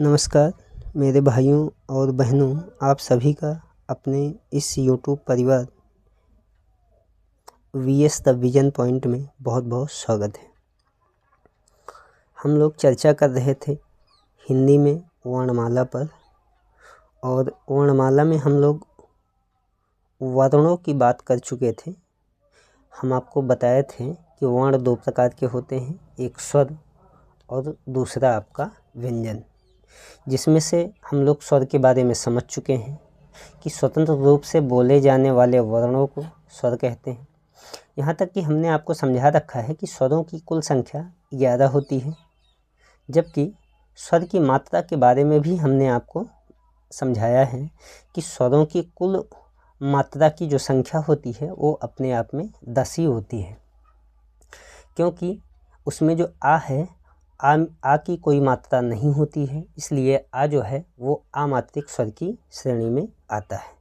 नमस्कार मेरे भाइयों और बहनों, आप सभी का अपने इस यूट्यूब परिवार वीएस द विजन पॉइंट में बहुत बहुत स्वागत है। हम लोग चर्चा कर रहे थे हिंदी में वर्णमाला पर, और वर्णमाला में हम लोग वर्णों की बात कर चुके थे। हम आपको बताए थे कि वर्ण दो प्रकार के होते हैं, एक स्वर और दूसरा आपका व्यंजन, जिसमें से हम लोग स्वर के बारे में समझ चुके हैं कि स्वतंत्र रूप से बोले जाने वाले वर्णों को स्वर कहते हैं। यहाँ तक कि हमने आपको समझा रखा है कि स्वरों की कुल संख्या 11 होती है, जबकि स्वर की मात्रा के बारे में भी हमने आपको समझाया है कि स्वरों की कुल मात्रा की जो संख्या होती है वो अपने आप में 10 ही होती है, क्योंकि उसमें जो आ है, आ की कोई मात्रा नहीं होती है, इसलिए आ जो है वो अमात्रिक स्वर की श्रेणी में आता है।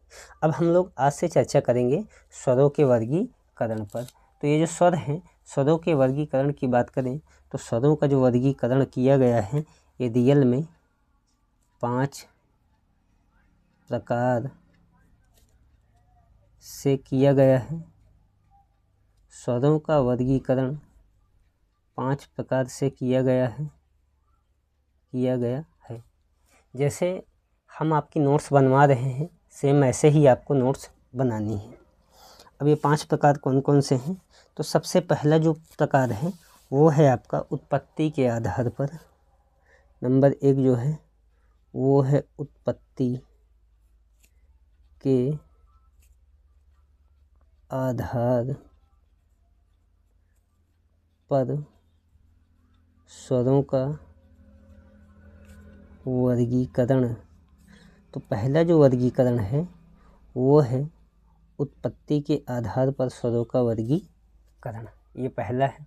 अब हम लोग आज से चर्चा करेंगे स्वरों के वर्गीकरण पर। तो ये जो स्वर हैं, स्वरों के वर्गीकरण की बात करें तो स्वरों का जो वर्गीकरण किया गया है ये रियल में 5 प्रकार से किया गया है। स्वरों का वर्गीकरण 5 प्रकार से किया गया है। जैसे हम आपकी नोट्स बनवा रहे हैं, सेम ऐसे ही आपको नोट्स बनानी है। अब ये 5 प्रकार कौन कौन से हैं? तो सबसे पहला जो प्रकार है वो है आपका उत्पत्ति के आधार पर। नंबर 1 जो है वो है उत्पत्ति के आधार पर स्वरों का वर्गीकरण। तो पहला जो वर्गीकरण है वो है उत्पत्ति के आधार पर स्वरों का वर्गीकरण, ये पहला है।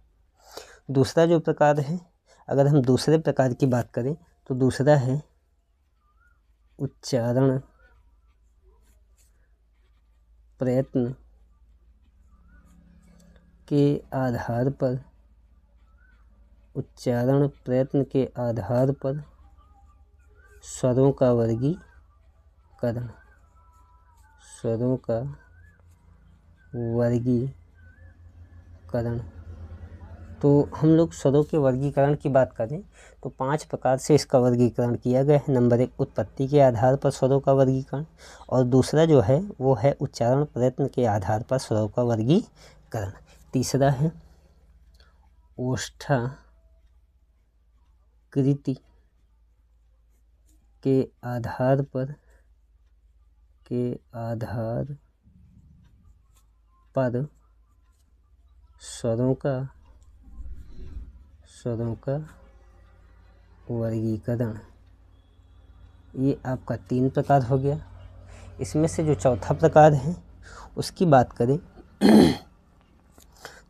दूसरा जो प्रकार है, अगर हम दूसरे प्रकार की बात करें तो दूसरा है उच्चारण प्रयत्न के आधार पर। उच्चारण प्रयत्न के आधार पर स्वरों का वर्गीकरण। स्वरों का वर्गीकरण। तो हम लोग स्वरों के वर्गीकरण की बात करें तो 5 प्रकार से इसका वर्गीकरण किया गया है। नंबर 1 उत्पत्ति के आधार पर स्वरों का वर्गीकरण, और दूसरा जो है वो है उच्चारण प्रयत्न के आधार पर स्वरों का वर्गीकरण। तीसरा है ओष्ठाकृति के आधार पर स्वरों का वर्गीकरण। ये आपका 3 प्रकार हो गया। इसमें से जो चौथा प्रकार है उसकी बात करें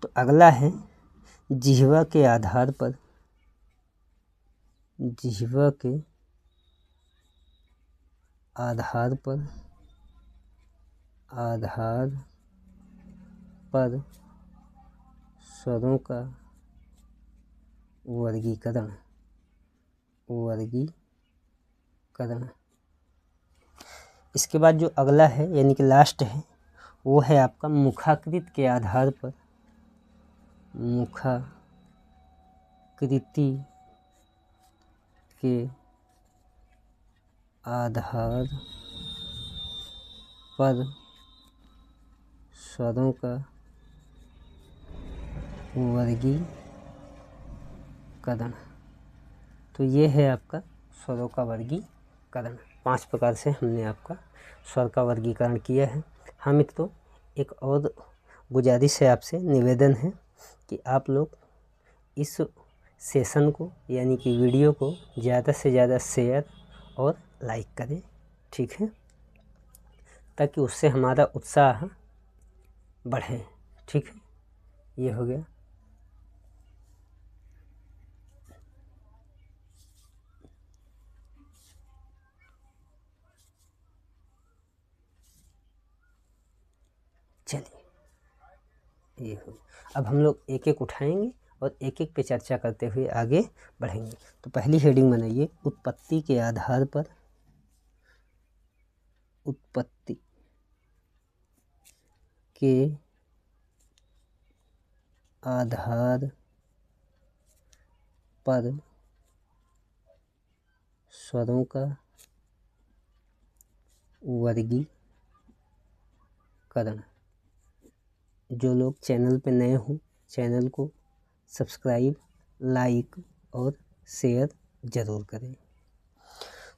तो अगला है जिह्वा के आधार पर। जिह्वा के आधार पर स्वरों का वर्गीकरण। इसके बाद जो अगला है यानी कि लास्ट है वो है आपका मुखाकृति के आधार पर। मुखाकृति के आधार पर स्वरों का वर्गीकरण। तो ये है आपका स्वरों का वर्गीकरण। 5 प्रकार से हमने आपका स्वर का वर्गीकरण किया है। हाँ मित्रों, एक और गुजारिश है आपसे, निवेदन है कि आप लोग इस सेशन को यानी कि वीडियो को ज़्यादा से ज़्यादा शेयर और लाइक करें, ठीक है, ताकि उससे हमारा उत्साह बढ़े। ठीक है, ये हो गया। चलिए, ये हो। अब हम लोग एक एक उठाएंगे और एक एक पे चर्चा करते हुए आगे बढ़ेंगे। तो पहली हेडिंग बनाइए, उत्पत्ति के आधार पर, उत्पत्ति के आधार पर स्वरों का वर्गीकरण। जो लोग चैनल पे नए हों, चैनल को सब्सक्राइब, लाइक और शेयर ज़रूर करें।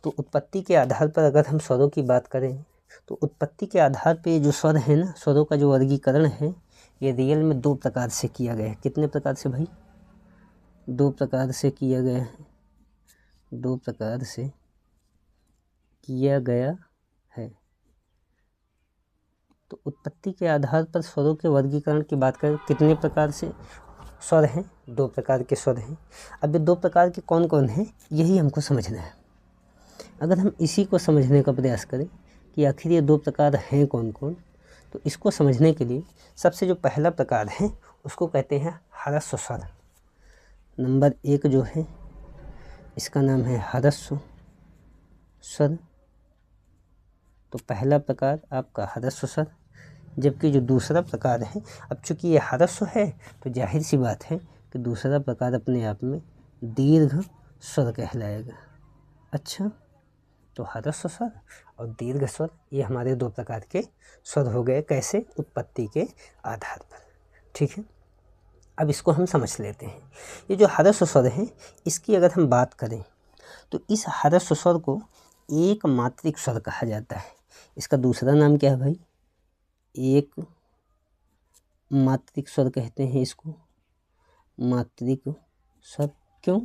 तो उत्पत्ति के आधार पर अगर हम स्वरों की बात करें तो उत्पत्ति के आधार पे जो स्वर है ना, स्वरों का जो वर्गीकरण है, ये रियल में 2 प्रकार से किया गया है। कितने प्रकार से भाई? 2 प्रकार से किया गया है, 2 प्रकार से किया गया है। तो उत्पत्ति के आधार पर स्वरों के वर्गीकरण की बात करें, कितने प्रकार से स्वर हैं? 2 प्रकार के स्वर हैं। अब ये 2 प्रकार के कौन कौन हैं, यही हमको समझना है। अगर हम इसी को समझने का प्रयास करें कि आखिर ये 2 प्रकार हैं कौन कौन, तो इसको समझने के लिए सबसे जो पहला प्रकार है उसको कहते हैं ह्रस्व स्वर। नंबर 1 जो है इसका नाम है ह्रस्व स्वर। तो पहला प्रकार आपका ह्रस्व स्वर। जबकि जो दूसरा प्रकार है, अब चूंकि ये ह्रस्व है तो जाहिर सी बात है कि दूसरा प्रकार अपने आप में दीर्घ स्वर कहलाएगा। अच्छा, तो ह्रस्व स्वर और दीर्घ स्वर ये हमारे 2 प्रकार के स्वर हो गए। कैसे? उत्पत्ति के आधार पर। ठीक है, अब इसको हम समझ लेते हैं। ये जो ह्रस्व स्वर है इसकी अगर हम बात करें तो इस ह्रस्व स्वर को एक मात्रिक स्वर कहा जाता है। इसका दूसरा नाम क्या है भाई? एक मात्रिक स्वर कहते हैं इसको, मात्रिक स्वर। क्यों?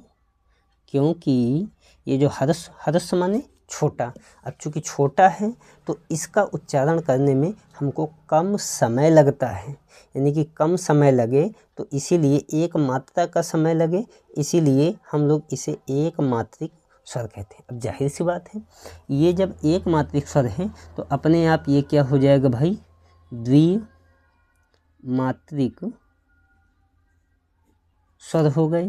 क्योंकि ये जो ह्रस्व माने छोटा, अब चूँकि छोटा है तो इसका उच्चारण करने में हमको कम समय लगता है, यानी कि कम समय लगे तो इसीलिए एक मात्रा का समय लगे, इसीलिए हम लोग इसे एक मात्रिक स्वर कहते हैं। अब जाहिर सी बात है, ये जब एक मात्रिक स्वर है तो अपने आप ये क्या हो जाएगा भाई? द्विमात्रिक स्वर हो गए।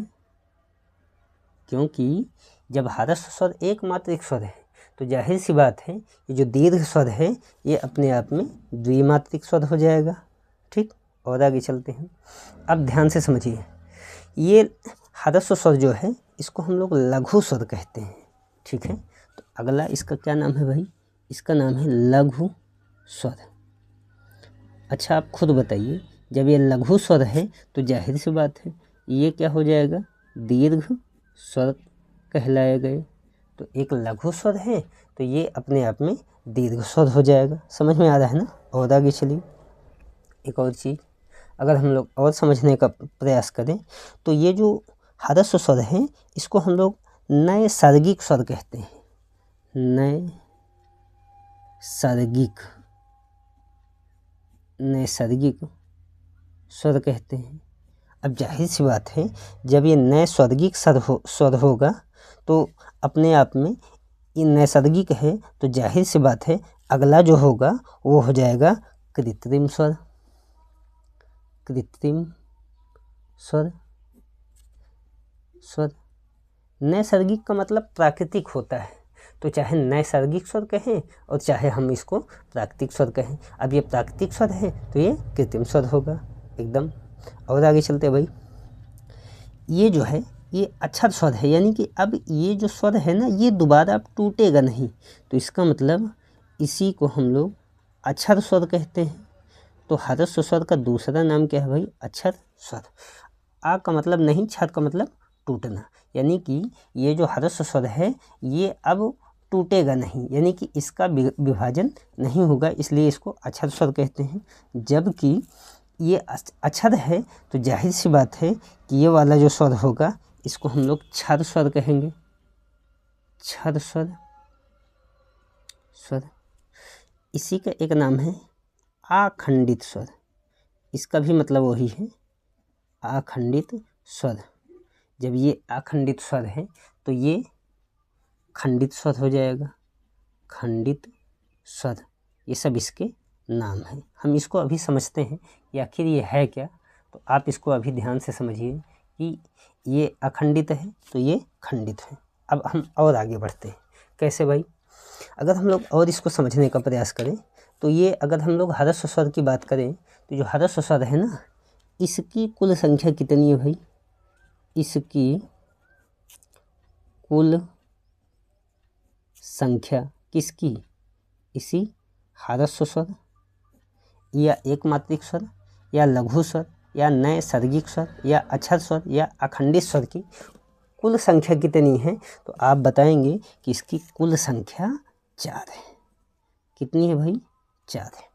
क्योंकि जब ह्रस्व स्वर एक मात्रिक स्वर है तो जाहिर सी बात है ये जो दीर्घ स्वर है ये अपने आप में द्विमात्रिक स्वर हो जाएगा। ठीक, और आगे चलते हैं। अब ध्यान से समझिए, ये ह्रस्व स्वर जो है इसको हम लोग लघु स्वर कहते हैं। ठीक है, तो अगला इसका क्या नाम है भाई? इसका नाम है लघु स्वर। अच्छा, आप खुद बताइए, जब ये लघु स्वर है तो जाहिर सी बात है ये क्या हो जाएगा? दीर्घ स्वर कहलाएगा। तो एक लघु स्वर है तो ये अपने आप में दीर्घ स्वर हो जाएगा। समझ में आ रहा है ना? और आगे चलिए, एक और चीज़ अगर हम लोग और समझने का प्रयास करें तो ये जो ह्रस्व स्वर है इसको हम लोग नैसर्गिक स्वर कहते हैं। नैसर्गिक स्वर कहते हैं। अब जाहिर सी बात है जब ये नैसर्गिक स्वर होगा तो अपने आप में ये नैसर्गिक है तो जाहिर सी बात है अगला जो होगा वो हो जाएगा कृत्रिम स्वर। कृत्रिम स्वर। नैसर्गिक का मतलब प्राकृतिक होता है, तो चाहे नैसर्गिक स्वर कहें और चाहे हम इसको प्राकृतिक स्वर कहें। अब ये प्राकृतिक स्वर है तो ये कृत्रिम स्वर होगा एकदम। और आगे चलते हैं भाई, ये जो है ये अक्षर स्वर है, यानी कि अब ये जो स्वर है ना ये दोबारा अब टूटेगा नहीं, तो इसका मतलब इसी को हम लोग अक्षर स्वर कहते हैं। तो ह्रस्व स्वर का दूसरा नाम क्या है भाई? अक्षर स्वर। आ का मतलब नहीं, छर का मतलब टूटना, यानी कि ये जो ह्रस्व स्वर है ये अब टूटेगा नहीं, यानी कि इसका विभाजन नहीं होगा, इसलिए इसको अक्षर स्वर कहते हैं। जबकि ये अक्षर है तो जाहिर सी बात है कि ये वाला जो स्वर होगा इसको हम लोग क्षर स्वर कहेंगे। क्षर स्वर। इसी का एक नाम है आखंडित स्वर। इसका भी मतलब वही है, आखंडित स्वर। जब ये आखंडित स्वर है तो ये खंडित स्वर हो जाएगा, खंडित स्वर। ये सब इसके नाम हैं। हम इसको अभी समझते हैं कि आखिर ये है क्या। तो आप इसको अभी ध्यान से समझिए कि ये अखंडित है तो ये खंडित है। अब हम और आगे बढ़ते हैं। कैसे भाई? अगर हम लोग और इसको समझने का प्रयास करें तो ये अगर हम लोग ह्रस्व स्वर की बात करें तो जो ह्रस्व स्वर है ना, इसकी कुल संख्या कितनी है भाई? इसकी कुल संख्या किसकी? इसी ह्रस्व स्वर या एक मात्रिक स्वर या लघु स्वर या नए सर्गिक स्वर या अक्षर स्वर या अखंडित स्वर की कुल संख्या कितनी है? तो आप बताएंगे कि इसकी कुल संख्या 4 है। कितनी है भाई? 4 है।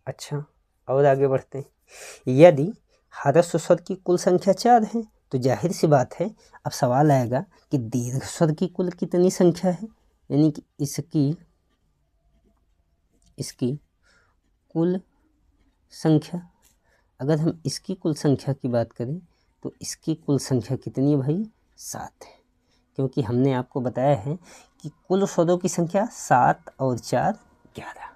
अच्छा, और आगे बढ़ते हैं। यदि ह्रस्व स्वर की कुल संख्या 4 है तो जाहिर सी बात है अब सवाल आएगा कि दीर्घ स्वर की कुल कितनी संख्या है, यानी कि इसकी कुल संख्या। अगर हम इसकी कुल संख्या की बात करें तो इसकी कुल संख्या कितनी है भाई? 7 है। क्योंकि हमने आपको बताया है कि कुल स्वरों की संख्या 7 और 4 11,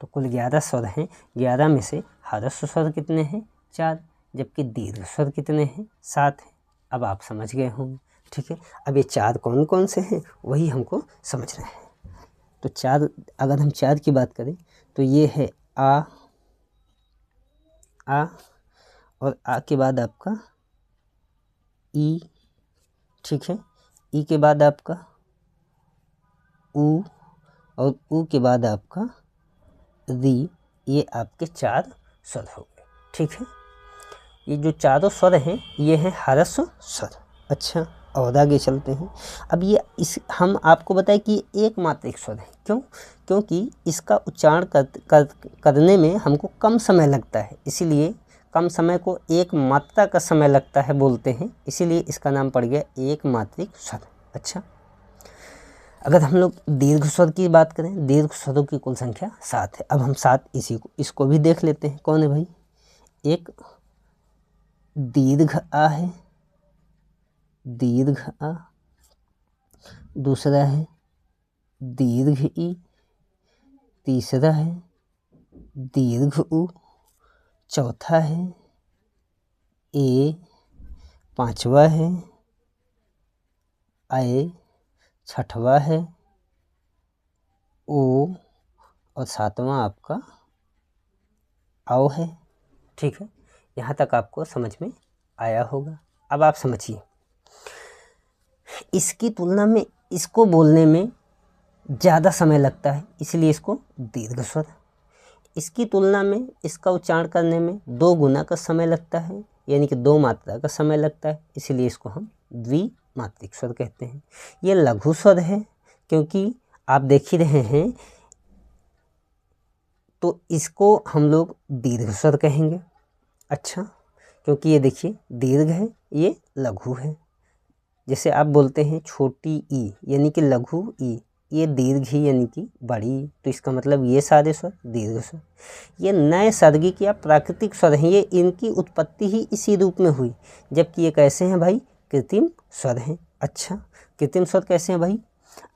तो कुल 11 स्वर हैं। 11 में से ह्रस्व स्वर कितने हैं? 4, जबकि दीर्घ स्वर कितने हैं? 7 हैं। अब आप समझ गए होंगे, ठीक है। अब ये 4 कौन कौन से हैं वही हमको समझना है। तो 4, अगर हम 4 की बात करें तो ये है आ, और आ के बाद आपका ई, ठीक है। ई के बाद आपका ऊ, और ऊ के बाद आपका री। ये आपके 4 स्वर हो गए, ठीक है। ये जो चारों स्वर हैं ये हैं ह्रस्व स्वर। अच्छा, और आगे चलते हैं। अब ये हम आपको बताएं कि ये एक मात्रिक स्वर है। क्यों? क्योंकि इसका उच्चारण करने में हमको कम समय लगता है, इसीलिए कम समय को एक मात्रा का समय लगता है बोलते हैं, इसीलिए इसका नाम पड़ गया एक मात्रिक स्वर। अच्छा, अगर हम लोग दीर्घ स्वर की बात करें, दीर्घ स्वरों की कुल संख्या 7 है। अब हम 7 इसको भी देख लेते हैं। कौन है भाई? एक दीर्घ आ है, दीर्घ आ। दूसरा है दीर्घ ई। तीसरा है दीर्घ ऊ। चौथा है ए। पांचवा है ए। छठवा है ओ, और सातवां आपका औ है, ठीक है। यहाँ तक आपको समझ में आया होगा। अब आप समझिए, इसकी तुलना में इसको बोलने में ज़्यादा समय लगता है, इसलिए इसको दीर्घ स्वर। इसकी तुलना में इसका उच्चारण करने में 2 गुना का समय लगता है, यानी कि 2 मात्रा का समय लगता है, इसलिए इसको हम द्विमात्रिक स्वर कहते हैं। ये लघु स्वर है, क्योंकि आप देख ही रहे हैं, तो इसको हम लोग दीर्घ स्वर कहेंगे। अच्छा, क्योंकि ये देखिए दीर्घ है, ये लघु है। जैसे आप बोलते हैं छोटी ई, यानी कि लघु ई, ये दीर्घ ही यानी कि बड़ी, तो इसका मतलब ये सारे स्वर दीर्घ स्वर। ये नए सर्गिक या प्राकृतिक स्वर हैं, ये इनकी उत्पत्ति ही इसी रूप में हुई, जबकि ये कैसे हैं भाई? कृत्रिम स्वर हैं। अच्छा, कृत्रिम स्वर कैसे हैं भाई?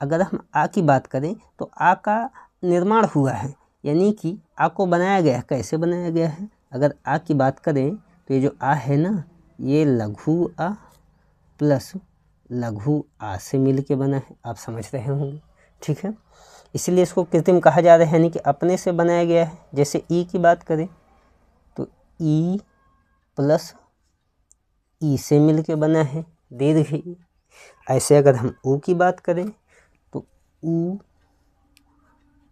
अगर हम आ की बात करें तो आ का निर्माण हुआ है, यानी कि आ को बनाया गया है। कैसे बनाया गया है? अगर आ की बात करें तो ये जो आ है ना, ये लघु आ प्लस लघु आ से मिल के बना है। आप समझ रहे होंगे, ठीक है। इसलिए इसको कृत्रिम कहा जा रहा है, यानी कि अपने से बनाया गया है। जैसे ई की बात करें तो ई प्लस ई से मिल के बना है, दीर्घ ई। ऐसे अगर हम ऊ की बात करें तो ऊ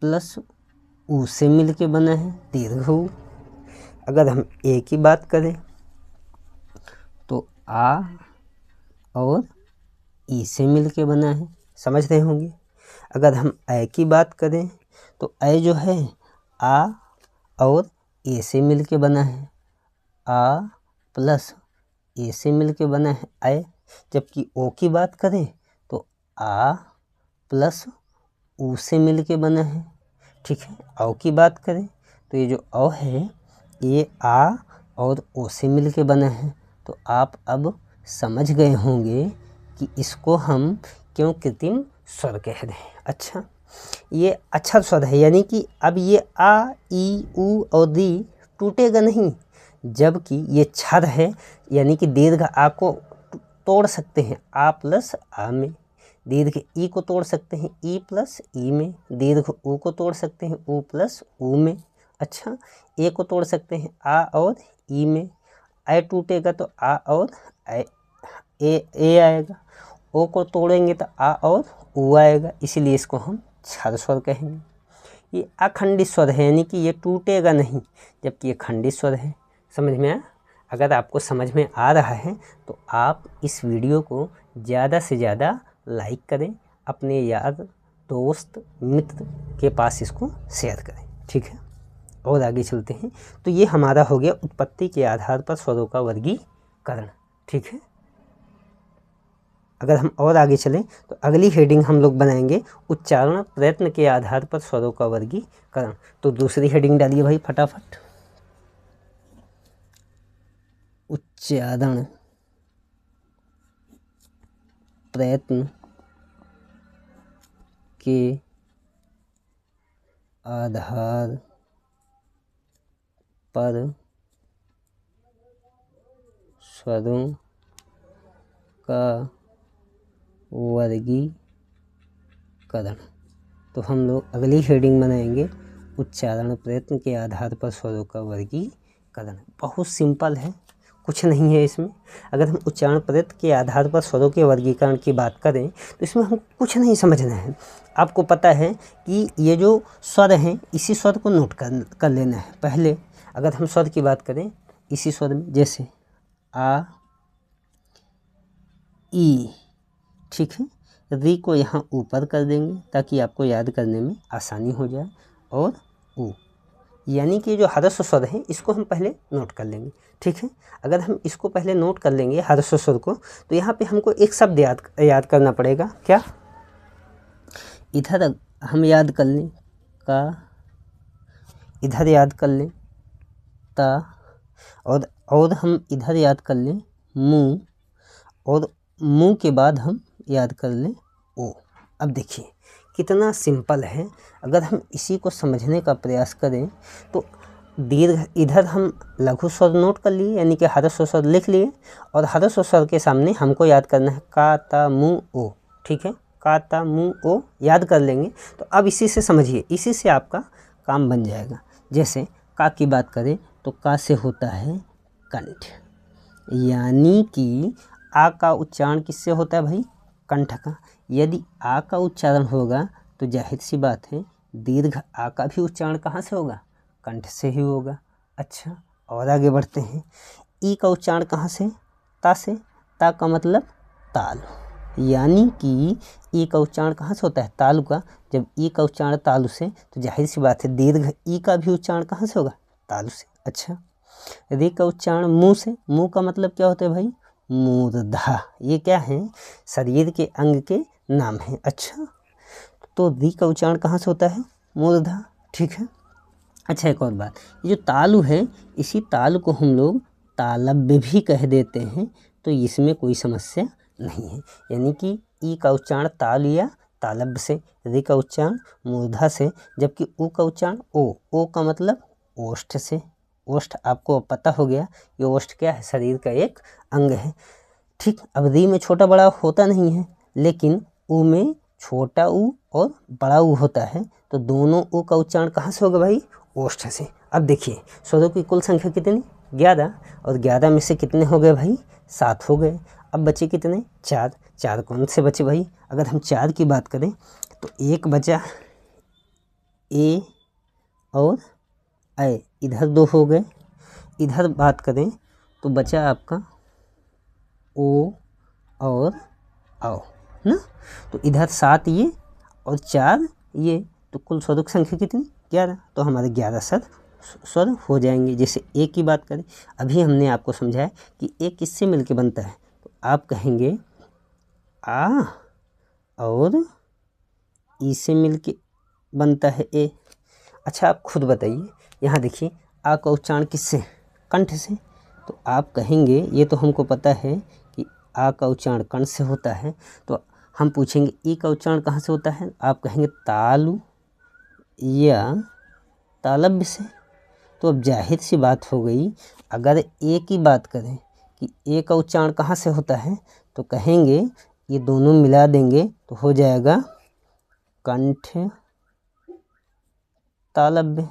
प्लस ऊ से मिल के बना है, दीर्घ ऊ। अगर हम ए की बात करें तो आ और ई से मिल के बना है, समझ रहे होंगे। अगर हम ए की बात करें तो ए जो है आ और ए से मिल के बना है, आ प्लस ए से मिल के बना है ए। जबकि ओ की बात करें तो आ प्लस ऊ से मिल के बना है, ठीक है। औ की बात करें तो ये जो औ है ये आ और ओ से मिल के बना है। तो आप अब समझ गए होंगे कि इसको हम क्यों कृत्रिम स्वर कह रहे हैं। अच्छा, ये अच्छा स्वर है, यानी कि अब ये आ ई ऊ और री टूटेगा नहीं, जबकि ये छद है, यानी कि दीर्घ आ को तोड़ सकते हैं आ प्लस आ में, दीर्घ ई को तोड़ सकते हैं ई प्लस ई में, दीर्घ ऊ को तोड़ सकते हैं ऊ प्लस ऊ में। अच्छा, ए को तोड़ सकते हैं आ और ई में, ए टूटेगा तो आ और ए आएगा, ओ को तोड़ेंगे तो आ और ऊ आएगा, इसीलिए इसको हम छद स्वर कहेंगे। ये अखंडित स्वर है, यानी कि ये टूटेगा नहीं, जबकि ये खंडित स्वर है। समझ में आया? अगर आपको समझ में आ रहा है तो आप इस वीडियो को ज़्यादा से ज़्यादा लाइक करें, अपने यार दोस्त मित्र के पास इसको शेयर करें। ठीक है, और आगे चलते हैं। तो ये हमारा हो गया उत्पत्ति के आधार पर स्वरों का वर्गीकरण। ठीक है, अगर हम और आगे चलें तो अगली हेडिंग हम लोग बनाएंगे उच्चारण प्रयत्न के आधार पर स्वरों का वर्गीकरण। तो दूसरी हेडिंग डालिए भाई फटाफट, उच्चारण प्रयत्न के आधार पर स्वरों का वर्गीकरण। तो हम लोग अगली हेडिंग बनाएंगे उच्चारण प्रयत्न के आधार पर स्वरों का वर्गीकरण। बहुत सिंपल है, कुछ नहीं है इसमें। अगर हम उच्चारण प्रयत्न के आधार पर स्वरों के वर्गीकरण की बात करें तो इसमें हम कुछ नहीं समझना है। आपको पता है कि ये जो स्वर हैं इसी स्वर को नोट कर लेना है। पहले अगर हम स्वर की बात करें इसी स्वर में, जैसे आ ई, ठीक है, री को यहाँ ऊपर कर देंगे ताकि आपको याद करने में आसानी हो जाए, और ऊ, यानी कि जो ह्रस्व स्वर है इसको हम पहले नोट कर लेंगे। ठीक है, अगर हम इसको पहले नोट कर लेंगे ह्रस्व स्वर को, तो यहाँ पे हमको एक शब्द याद करना पड़ेगा। क्या? इधर हम याद कर लें का, इधर याद कर लें ता, और हम इधर याद कर लें मुँह, और मुँह के बाद हम याद कर लें ओ। अब देखिए कितना सिंपल है। अगर हम इसी को समझने का प्रयास करें तो दीर्घ इधर हम लघु स्वर नोट कर लिए, यानी कि ह्रस्व स्वर लिख लिए, और ह्रस्व स्वर के सामने हमको याद करना है का ता मुँह ओ। ठीक है, का ता मुँह ओ याद कर लेंगे। तो अब इसी से समझिए, इसी से आपका काम बन जाएगा। जैसे का की बात करें तो का से होता है कंठ, यानी कि आ का उच्चारण किससे होता है भाई? कंठ का। यदि आ का उच्चारण होगा तो जाहिर सी बात है दीर्घ आ का भी उच्चारण कहाँ से होगा? कंठ से ही होगा। अच्छा, और आगे बढ़ते हैं। ई का उच्चारण कहाँ से? ता से। ता का मतलब तालु, यानी कि ई का उच्चारण कहाँ से होता है? तालु का। जब ई का उच्चारण तालु से तो जाहिर सी बात है दीर्घ ई का भी उच्चारण कहाँ से होगा? तालु से। अच्छा, री का उच्चारण मुँह से। मुँह का मतलब क्या होता है भाई? मूर्धा। ये क्या है? शरीर के अंग के नाम है। अच्छा, तो री का उच्चारण कहाँ से होता है? मूर्धा। ठीक है। अच्छा, एक और बात, ये जो तालु है इसी तालु को हम लोग तालव्य भी कह देते हैं, तो इसमें कोई समस्या नहीं है। यानी कि ई का उच्चारण ताल या तालव्य से, री का उच्चारण मूर्धा से, जबकि ऊ का उच्चारण ओ का मतलब ओष्ठ से। ओष्ठ आपको पता हो गया, ये ओष्ठ क्या है? शरीर का एक अंग है। ठीक, अब री में छोटा बड़ा होता नहीं है, लेकिन ऊ में छोटा ऊ और बड़ा ऊ होता है, तो दोनों ऊ का उच्चारण कहाँ से होगा भाई? ओष्ठ से। अब देखिए स्वरों की कुल संख्या कितनी? 11, और 11 में से कितने हो गए भाई? 7 हो गए। अब बचे कितने? 4। 4 कौन से बचे भाई? अगर हम 4 की बात करें तो एक बचा ए और ऐ, इधर 2 हो गए। इधर बात करें तो बचा आपका ओ और आओ ना, तो इधर 7 ये और 4 ये, तो कुल स्वरों की संख्या कितनी? 11। तो हमारे 11 स्वर हो जाएंगे। जैसे ए की बात करें, अभी हमने आपको समझाया कि ए किससे मिलके बनता है, तो आप कहेंगे आ और ई से मिलके बनता है ए। अच्छा, आप खुद बताइए, यहाँ देखिए आ का उच्चारण किससे? कंठ से। तो आप कहेंगे ये तो हमको पता है कि आ का उच्चारण कंठ से होता है, तो हम पूछेंगे ई का उच्चारण कहाँ से होता है? आप कहेंगे तालु या तालव्य से। तो अब जाहिर सी बात हो गई, अगर ए की बात करें कि ए का उच्चारण कहाँ से होता है, तो कहेंगे ये दोनों मिला देंगे तो हो जाएगा कंठ तालव्य।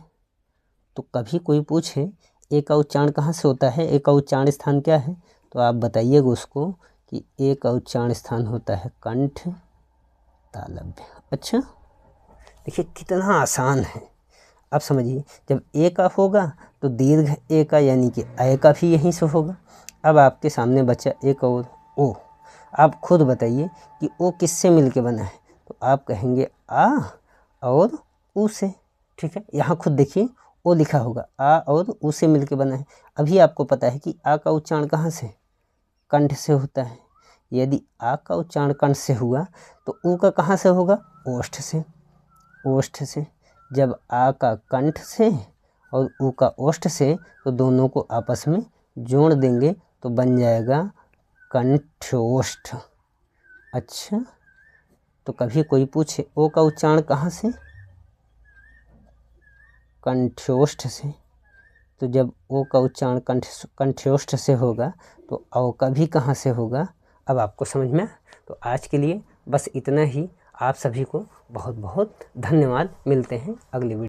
तो कभी कोई पूछे ए का उच्चारण कहाँ से होता है, ए का उच्चारण स्थान क्या है, तो आप बताइएगा उसको कि ए का उच्चारण स्थान होता है कंठ तालव्य। अच्छा, देखिए कितना आसान है। अब समझिए, जब ए का होगा तो दीर्घ ए का यानी कि ए का भी यहीं से होगा। अब आपके सामने बचा एक और ओ। आप खुद बताइए कि ओ किससे मिलके बना है, तो आप कहेंगे आ और ऊ से। ठीक है, यहाँ खुद देखिए ओ लिखा होगा, आ और ऊ से मिलके बना है। अभी आपको पता है कि आ का उच्चारण कहाँ से, कंठ से होता है। यदि आ का उच्चारण कंठ से हुआ तो ऊ का कहाँ से होगा, ओष्ठ से। ओष्ठ से जब आ का कंठ से और ऊ का ओष्ठ से, तो दोनों को आपस में जोड़ देंगे तो बन जाएगा कंठोष्ठ। अच्छा, तो कभी कोई पूछे ओ का उच्चारण कहाँ से, कंठोष्ठ से, तो जब ओ का उच्चारण कंठोष्ठ से होगा तो औ का भी कहाँ से होगा। अब आपको समझ में। तो आज के लिए बस इतना ही। आप सभी को बहुत बहुत धन्यवाद। मिलते हैं अगले वीडियो।